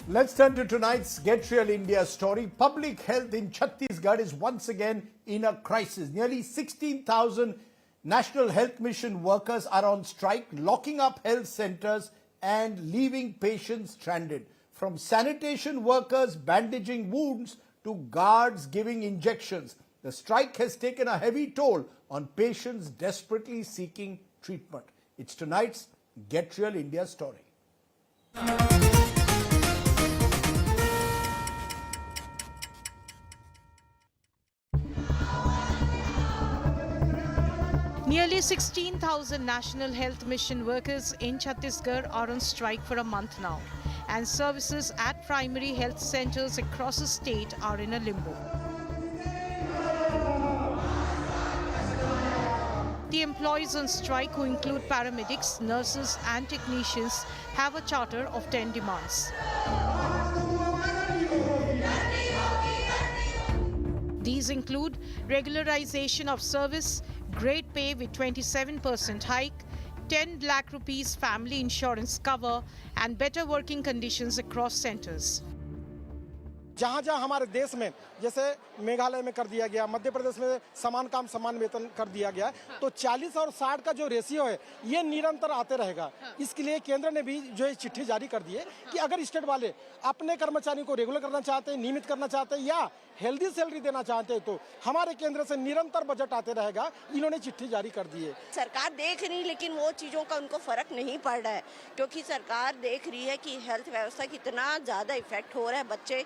Let's turn to tonight's Get Real India story. Public health in Chhattisgarh is once again in a crisis. Nearly 16,000 National Health Mission workers are on strike, locking up health centers and leaving patients stranded. From sanitation workers bandaging wounds to guards giving injections, the strike has taken a heavy toll on patients desperately seeking treatment. It's tonight's Get Real India story. Nearly 16,000 National Health Mission workers in Chhattisgarh are on strike for a month now, and services at primary health centers across the state are in a limbo. The employees on strike, who include paramedics, nurses and technicians, have a charter of 10 demands. These include regularization of service, great pay with 27% hike, 10 lakh rupees family insurance cover, and better working conditions across centers. जहाँ जहाँ हमारे देश में जैसे मेघालय में कर दिया गया, मध्य प्रदेश में समान काम समान वेतन कर दिया गया, तो 40 और 60 का जो रेशियो है ये निरंतर आते रहेगा। इसके लिए केंद्र ने भी जो है चिट्ठी जारी कर दी है कि अगर स्टेट वाले अपने कर्मचारियों को रेगुलर करना चाहते हैं, नियमित करना चाहते हैं या हेल्दी सैलरी देना चाहते हैं तो हमारे केंद्र से निरंतर बजट आते रहेगा। इन्होंने चिट्ठी जारी कर दी है। सरकार देख रही, लेकिन वो चीज़ों का उनको फर्क नहीं पड़ रहा है, क्योंकि सरकार देख रही है कि हेल्थ व्यवस्था कितना ज़्यादा इफेक्ट हो रहा है, बच्चे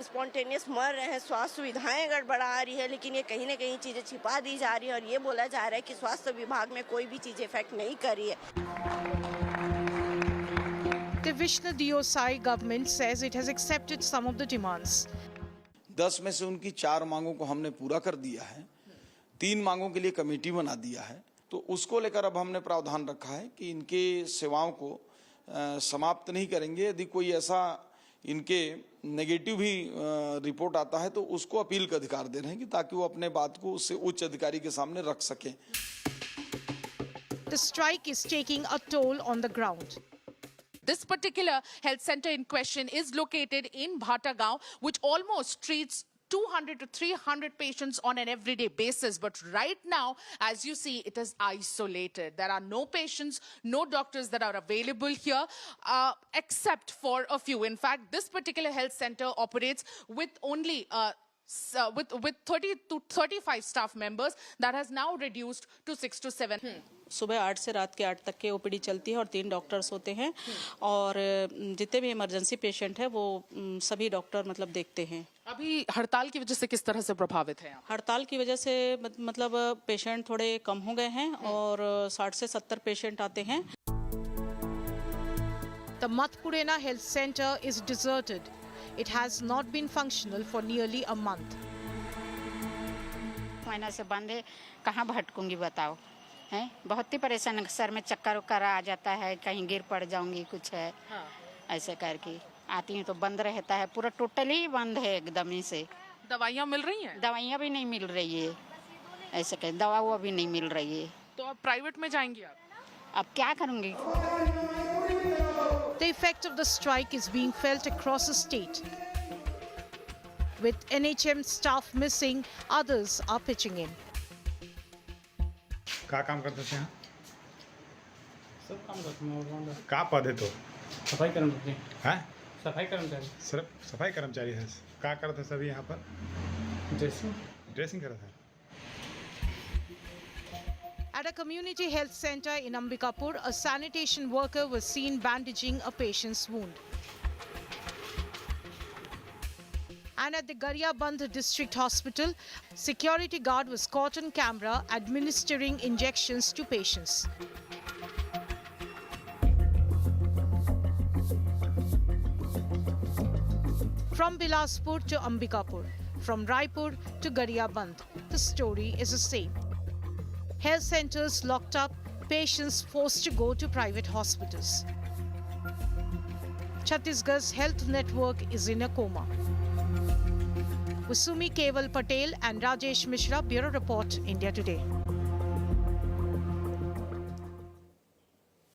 स्पॉन्टेनियस मर रहे हैं, स्वास्थ्य सुविधाएं गड़बड़ा आ रही है, लेकिन ये कहीं ना कहीं चीज़ें छिपा दी जा रही है और ये बोला जा रहा है कि स्वास्थ्य विभाग में कोई भी चीज़ इफेक्ट नहीं कर रही है। The Vishnu Dio Sai government says it has accepted some of the demands. 10 में से उनकी 4 मांगों को हमने पूरा कर दिया है, 3 मांगों के लिए कमेटी बना दिया है, तो उसको लेकर अब हमने प्रावधान रखा है कि इनके सेवाओं को समाप्त नहीं करेंगे। यदि कोई ऐसा इनके नेगेटिव भी रिपोर्ट आता है तो उसको अपील का अधिकार दे रहे हैं कि ताकि वो अपने बात को उससे उच्च अधिकारी के सामने रख सकें। The strike is taking a toll on the ground. This particular health center in question is located in Bhatagaon, which almost treats 200 to 300 patients on an everyday basis. But right now, as you see, it is isolated. There are no patients, no doctors that are available here, except for a few. In fact, this particular health center operates with only with 30 to 35 staff members. That has now reduced to 6 to 7. सुबह 8 से रात के 8 तक के OPD चलती है और 3 doctors होते हैं और जितने भी इमरजेंसी पेशेंट है वो सभी डॉक्टर मतलब देखते हैं। अभी हड़ताल की वजह से किस तरह से प्रभावित है? हड़ताल की वजह से मतलब पेशेंट थोड़े कम हो गए हैं और 60 से 70 पेशेंट आते हैं। The Matpurena Health Center is deserted. It has not been functional for nearly a month. महीना से बंद है, कहाँ भटकूंगी बताओ, हैं? बहुत ही परेशान, सर में चक्कर उक्कर आ जाता है, कहीं गिर पड़ जाऊंगी कुछ है, ऐसे करके आती हूँ तो बंद रहता है, पूरा टोटली बंद है एकदम ही से। दवाइयाँ मिल रही हैं? दवाइयाँ भी नहीं मिल रही है, ऐसे कह दवा वो भी नहीं मिल रही है। तो आप प्राइवेट में जाएंगी आप? अब क्या करूँगी? The effect of the strike is being felt across the state. With NHM staff missing, others are pitching in. क्या काम करते थे यहाँ? सब काम करते हैं। क्या पद है तो? सफाई कर्मचारी। हैं? सफाई कर्मचारी। सिर्फ सफाई कर्मचारी है। क्या करते सभी यहाँ पर? ड्रेसिंग करते हैं। At a community health center in Ambikapur, a sanitation worker was seen bandaging a patient's wound. And at the Gariyabandh District Hospital, security guard was caught on camera administering injections to patients. From Bilaspur to Ambikapur, from Raipur to Gariyabandh, the story is the same. Health centers locked up, patients forced to go to private hospitals. Chhattisgarh's health network is in a coma. With Sumi Keval Patel and Rajesh Mishra, Bureau Report, India Today.